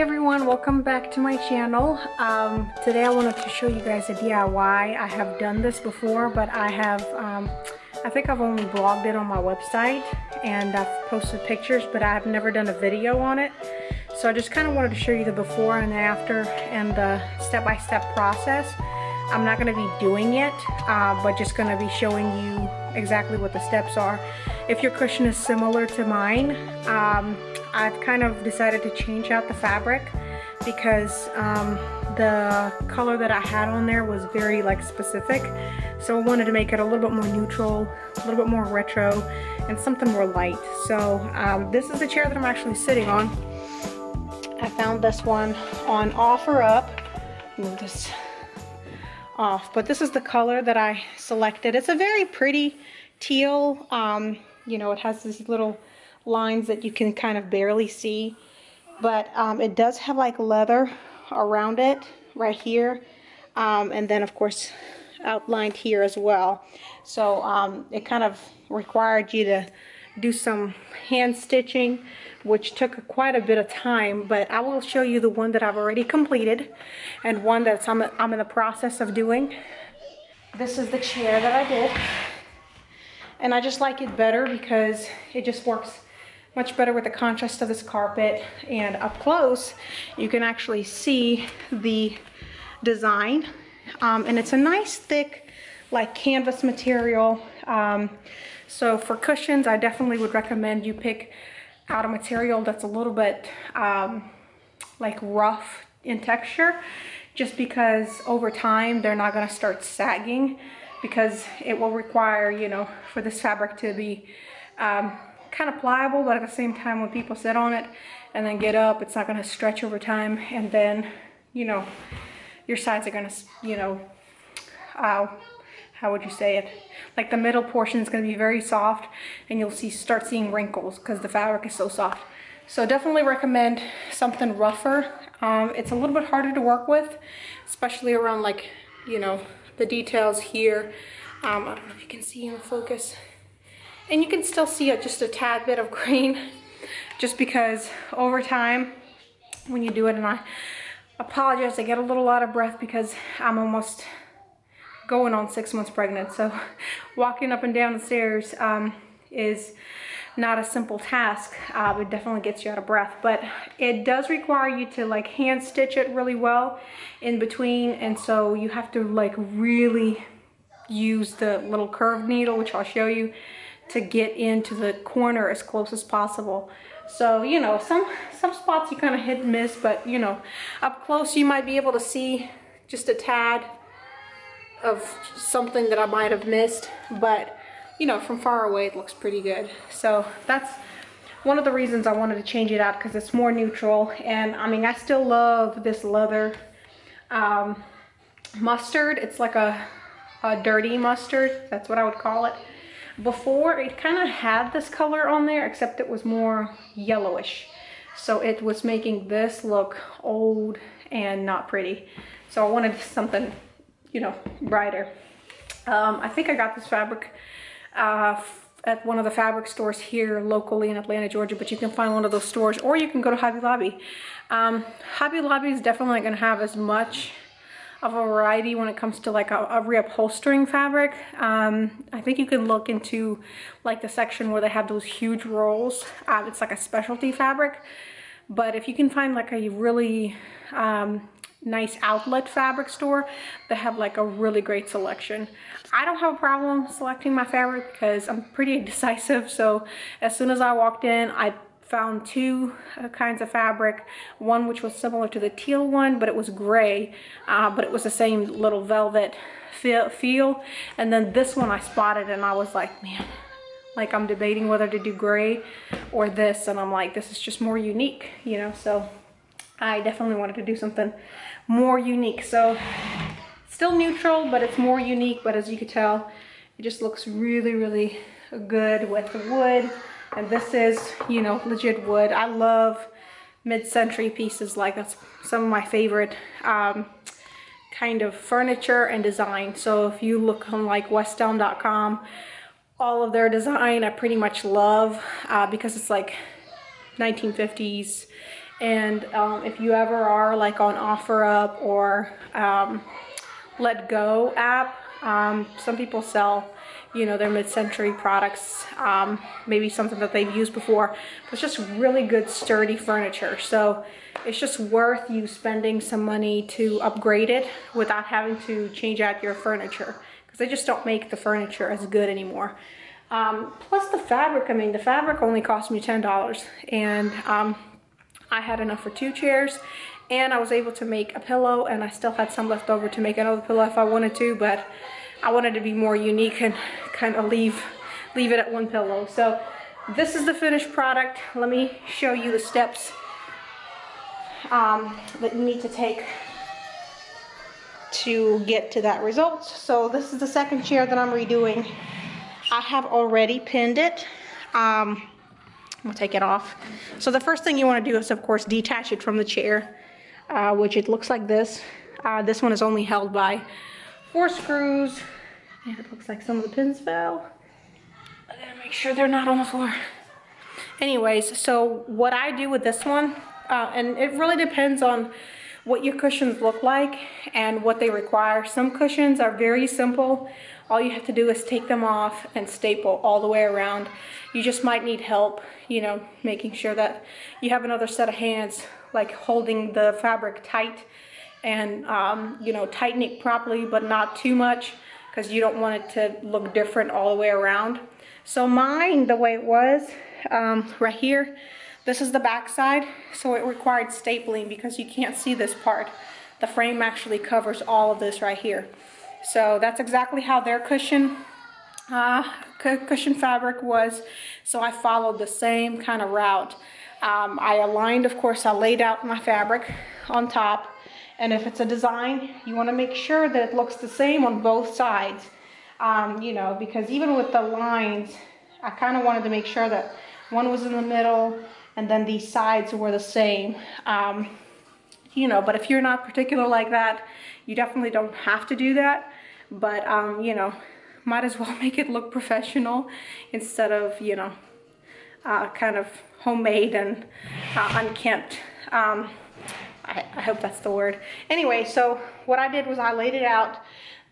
everyone, welcome back to my channel. Today I wanted to show you guys a DIY. I have done this before, but I think I've only blogged it on my website and I've posted pictures, but I've never done a video on it. So I just kind of wanted to show you the before and after and the step-by-step process. I'm not going to be doing it, but just going to be showing you exactly what the steps are. If your cushion is similar to mine, I've kind of decided to change out the fabric because the color that I had on there was very specific. So I wanted to make it a little bit more neutral, a little bit more retro, and something more light. So this is the chair that I'm actually sitting on. I found this one on OfferUp. Move this off, but this is the color that I selected. It's a very pretty teal. You know, it has these little lines that you can kind of barely see, but it does have like leather around it right here, and then of course outlined here as well. So it kind of required you to do some hand stitching, which took quite a bit of time, but I will show you the one that I've already completed and one that I'm in the process of doing. This is the chair that I did, and I just like it better because it just works much better with the contrast of this carpet, and up close you can actually see the design, and it's a nice thick like canvas material. So for cushions, I definitely would recommend you pick out a material that's a little bit like rough in texture, just because over time they're not going to start sagging, because it will require, you know, for this fabric to be kind of pliable, but at the same time when people sit on it and then get up, it's not going to stretch over time, and then, you know, your sides are going to, you know, how would you say it, like the middle portion is going to be very soft, and you'll start seeing wrinkles because the fabric is so soft. So definitely recommend something rougher. It's a little bit harder to work with, especially around, like, you know, the details here. I don't know if you can see in the focus. And you can still see just a tad bit of grain, just because over time when you do it, and I apologize, I get a little out of breath because I'm almost going on 6 months pregnant. So walking up and down the stairs is not a simple task. It definitely gets you out of breath, but it does require you to like hand stitch it really well in between, and so you have to like really use the little curved needle, which I'll show you, to get into the corner as close as possible. So, you know, some spots you kind of hit and miss, but you know, up close you might be able to see just a tad of something that I might have missed, but you know, from far away it looks pretty good. So that's one of the reasons I wanted to change it out, because it's more neutral. And I mean, I still love this leather mustard. It's like a dirty mustard, that's what I would call it. Before, it kind of had this color on there, except it was more yellowish, so it was making this look old and not pretty. So I wanted something, you know, brighter. I think I got this fabric at one of the fabric stores here locally in Atlanta, Georgia, but you can find one of those stores, or you can go to Hobby Lobby. Hobby Lobby is definitely not going to have as much of a variety when it comes to like a reupholstering fabric. I think you can look into like the section where they have those huge rolls. It's like a specialty fabric, but if you can find like a really nice outlet fabric store, they have like a really great selection. I don't have a problem selecting my fabric because I'm pretty indecisive, so as soon as I walked in, I found two kinds of fabric, one which was similar to the teal one, but it was gray, but it was the same little velvet feel, and then this one I spotted and I was like, man, like I'm debating whether to do gray or this, and I'm like, this is just more unique, you know. So I definitely wanted to do something more unique. So still neutral, but it's more unique, but as you can tell, it just looks really, really good with the wood. And this is, you know, legit wood. I love mid-century pieces. Like, that's some of my favorite kind of furniture and design. So if you look on like westelm.com, all of their design I pretty much love, because it's like 1950s And if you ever are like on OfferUp or Let Go app, some people sell, you know, their mid-century products, maybe something that they've used before, but it's just really good sturdy furniture. So it's just worth you spending some money to upgrade it without having to change out your furniture, because they just don't make the furniture as good anymore. Plus the fabric, I mean, the fabric only cost me $10, and I had enough for 2 chairs, and I was able to make a pillow, and I still had some left over to make another pillow if I wanted to, but I wanted to be more unique and kind of leave it at 1 pillow. So this is the finished product. Let me show you the steps that you need to take to get to that result. So this is the second chair that I'm redoing. I have already pinned it. We'll take it off. So the first thing you want to do is, of course, detach it from the chair, which it looks like this. This one is only held by 4 screws, and it looks like some of the pins fell. I gotta make sure they're not on the floor. Anyways, so what I do with this one, and it really depends on what your cushions look like and what they require. Some cushions are very simple. All you have to do is take them off and staple all the way around. You just might need help, you know, making sure that you have another set of hands, like holding the fabric tight and, you know, tighten it properly, but not too much, because you don't want it to look different all the way around. So mine, the way it was, right here, this is the back side, so it required stapling because you can't see this part. The frame actually covers all of this right here. So that's exactly how their cushion fabric was. So I followed the same kind of route. I aligned, of course, I laid out my fabric on top. And if it's a design, you want to make sure that it looks the same on both sides. You know, because even with the lines, I kind of wanted to make sure that one was in the middle and then these sides were the same. You know, but if you're not particular like that, you definitely don't have to do that. But, you know, might as well make it look professional instead of, you know, kind of homemade and unkempt. I hope that's the word. Anyway, so what I did was I laid it out,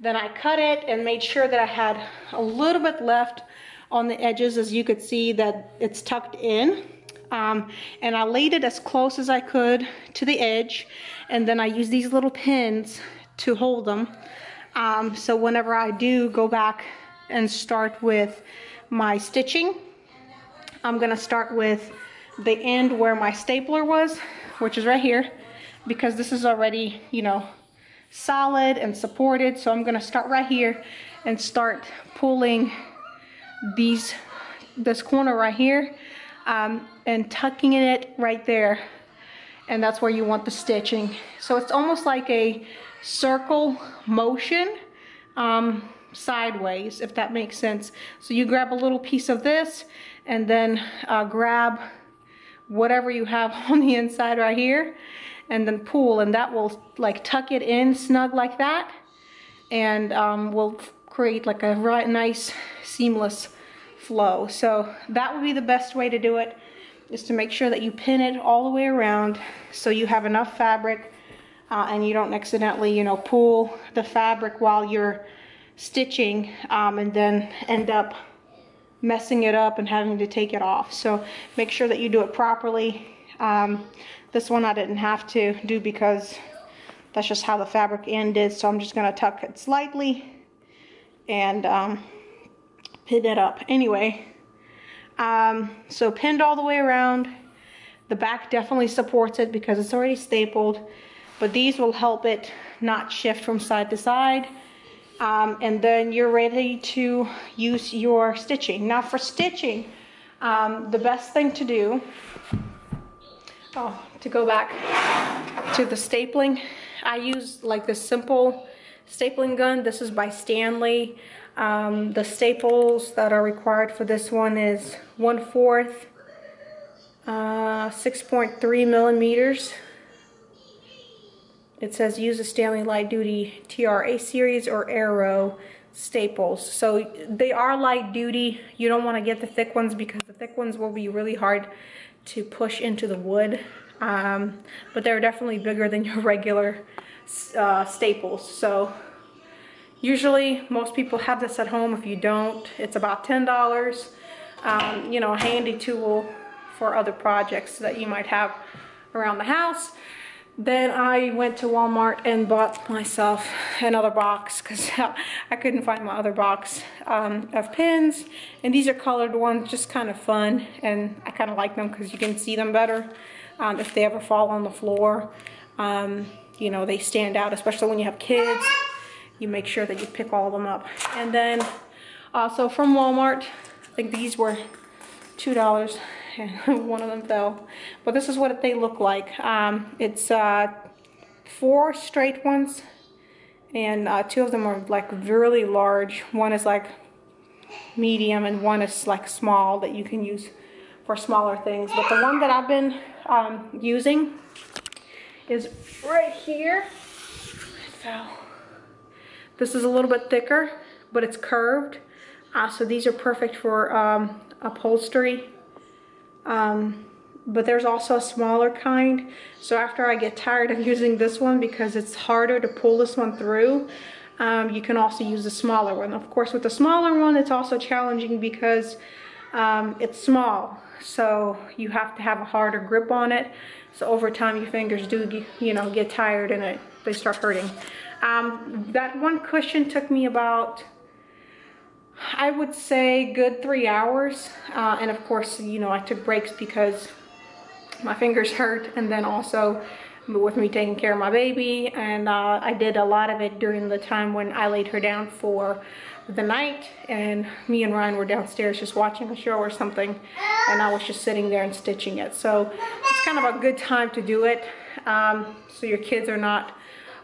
then I cut it and made sure that I had a little bit left on the edges, as you could see that it's tucked in. And I laid it as close as I could to the edge, and then I used these little pins to hold them. So whenever I do go back and start with my stitching, I'm gonna start with the end where my stapler was, which is right here, because this is already, you know, solid and supported. So I'm gonna start right here and start pulling this corner right here, and tucking it right there, and that's where you want the stitching. So it's almost like a circle motion, sideways, if that makes sense. So you grab a little piece of this and then grab whatever you have on the inside right here and then pull, and that will like tuck it in snug like that, and will create like a right nice seamless flow. So that would be the best way to do it, is to make sure that you pin it all the way around so you have enough fabric and you don't accidentally, you know, pull the fabric while you're stitching and then end up messing it up and having to take it off. So make sure that you do it properly. This one I didn't have to do because that's just how the fabric ended, so I'm just going to tuck it slightly and pin it up. Anyway, so pinned all the way around. The back definitely supports it because it's already stapled, but these will help it not shift from side to side. And then you're ready to use your stitching. Now for stitching, the best thing to do, to go back to the stapling, I use like this simple stapling gun. This is by Stanley. The staples that are required for this one is 1/4, 6.3 millimeters. It says use a Stanley light duty TRA series or Arrow staples. So they are light duty. You don't want to get the thick ones because the thick ones will be really hard to push into the wood. but they're definitely bigger than your regular staples. So usually most people have this at home. If you don't, it's about $10. You know, a handy tool for other projects that you might have around the house. Then I went to Walmart and bought myself another box because I couldn't find my other box of pins. And these are colored ones, just kind of fun. And I kind of like them because you can see them better if they ever fall on the floor. You know, they stand out, especially when you have kids. You make sure that you pick all of them up. And then also from Walmart, I think these were $2. And one of them fell, but this is what they look like. It's 4 straight ones, and 2 of them are like really large. One is like medium and one is like small that you can use for smaller things. But the one that I've been using is right here. It fell. This is a little bit thicker, but it's curved, so these are perfect for upholstery. But there's also a smaller kind. So after I get tired of using this one because it's harder to pull this one through, you can also use the smaller one. Of course, with the smaller one, it's also challenging because it's small. So you have to have a harder grip on it. So over time, your fingers do, you know, get tired and they start hurting. That one cushion took me about, I would say, good 3 hours. And of course, you know, I took breaks because my fingers hurt, and then also with me taking care of my baby. And I did a lot of it during the time when I laid her down for the night, and me and Ryan were downstairs just watching a show or something, and I was just sitting there and stitching it. So it's kind of a good time to do it, so your kids are not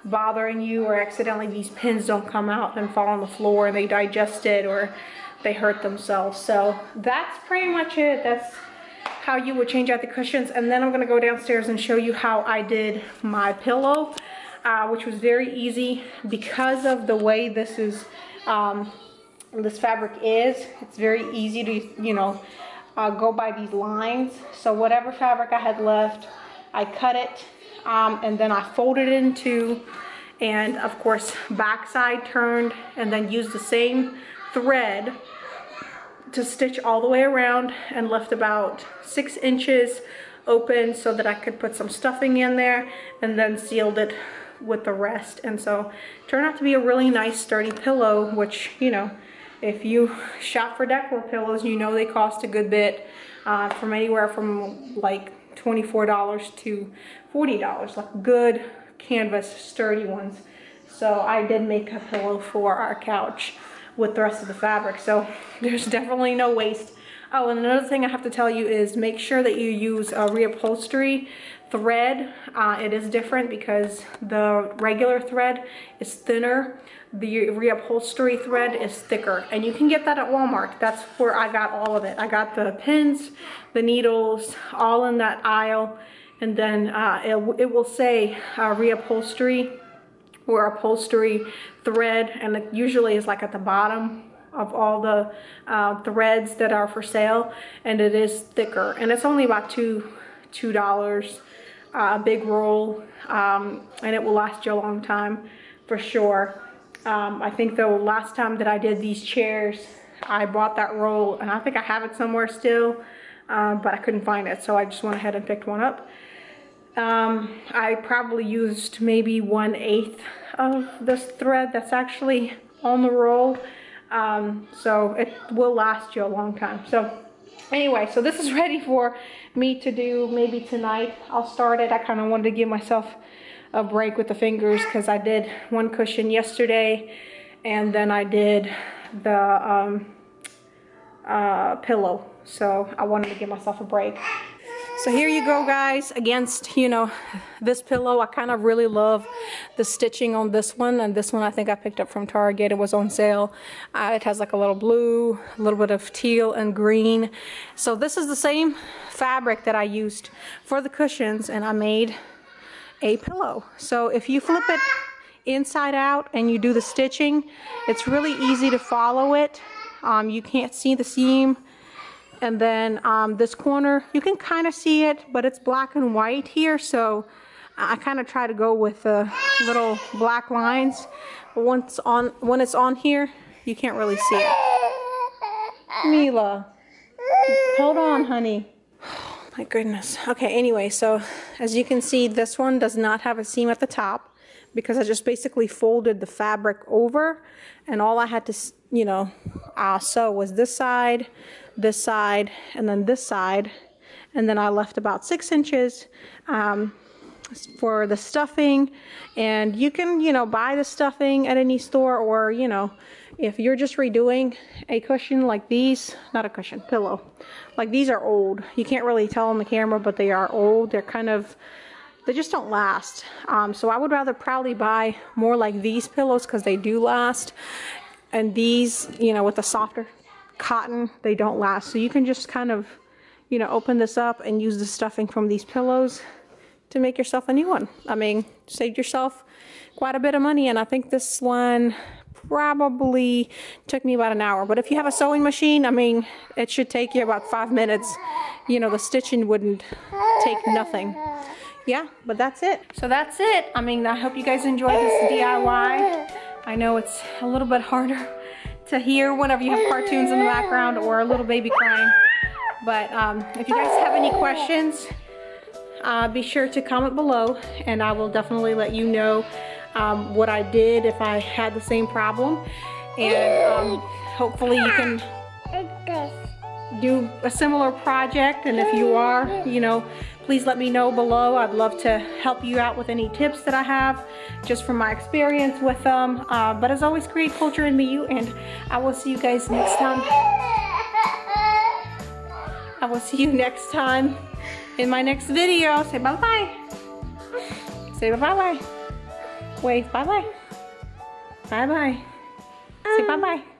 bothering you, or accidentally these pins don't come out and fall on the floor and they digest it or they hurt themselves. So that's pretty much it. That's how you would change out the cushions. And then I'm going to go downstairs and show you how I did my pillow, which was very easy because of the way this is this fabric is. It's very easy to, you know, go by these lines. So whatever fabric I had left, I cut it, and then I folded it in two, and of course backside turned, and then used the same thread to stitch all the way around, and left about 6 inches open so that I could put some stuffing in there, and then sealed it with the rest. And so it turned out to be a really nice sturdy pillow, which, you know, if you shop for decor pillows, you know they cost a good bit, from anywhere from like $24 to $40, like good canvas sturdy ones. So I did make a pillow for our couch with the rest of the fabric, so there's definitely no waste. Oh, and another thing I have to tell you is make sure that you use a Reupholstery thread. It is different because the regular thread is thinner. The Reupholstery thread is thicker, and you can get that at Walmart. That's where I got all of it. I got the pins, the needles, all in that aisle, and then it will say Reupholstery or upholstery thread, and it usually is like at the bottom of all the threads that are for sale, and it is thicker, and it's only about $2 a big roll, and it will last you a long time for sure. I think the last time that I did these chairs, I bought that roll, and I think I have it somewhere still, but I couldn't find it, so I just went ahead and picked one up. I probably used maybe 1/8 of this thread that's actually on the roll, so it will last you a long time. So anyway, so this is ready for me to do maybe tonight. I'll start it. I kind of wanted to give myself a break with the fingers because I did one cushion yesterday, and then I did the pillow, so I wanted to give myself a break. So here you go, guys, against, you know, this pillow. I kind of really love the stitching on this one, and this one I think I picked up from Target. It was on sale. It has like a little blue, a little bit of teal and green. So this is the same fabric that I used for the cushions, and I made a pillow. So if you flip it inside out and you do the stitching, it's really easy to follow it. You can't see the seam And then this corner, you can kind of see it, but it's black and white here, so I kind of try to go with the little black lines. But when it's on here, you can't really see it. Mila, hold on, honey. Oh my goodness. Okay, anyway, so as you can see, this one does not have a seam at the top because I just basically folded the fabric over, and all I had to, you know, sew was this side, and then this side, and then I left about 6 inches for the stuffing. And you can, you know, buy the stuffing at any store, or, you know, if you're just redoing a cushion like these, not a cushion, pillow, like these are old. You can't really tell on the camera, but they are old. They're kind of, they just don't last. So I would rather probably buy more like these pillows because they do last. And these, you know, with the softer cotton, they don't last. So you can just kind of, you know, open this up and use the stuffing from these pillows to make yourself a new one. I mean, saved yourself quite a bit of money, and I think this one probably took me about an hour. But if you have a sewing machine, I mean, it should take you about 5 minutes. You know, the stitching wouldn't take nothing. Yeah, but that's it. So that's it. I mean, I hope you guys enjoyed this DIY. I know it's a little bit harder to hear whenever you have cartoons in the background or a little baby crying. But if you guys have any questions, be sure to comment below, and I will definitely let you know what I did if I had the same problem. And hopefully you can do a similar project. And if you are, you know, please let me know below. I'd love to help you out with any tips that I have just from my experience with them. But as always, create culture and be you, and I will see you guys next time. I will see you next time in my next video. Say bye-bye. Say bye-bye. Wave bye-bye. Bye-bye. Say bye-bye.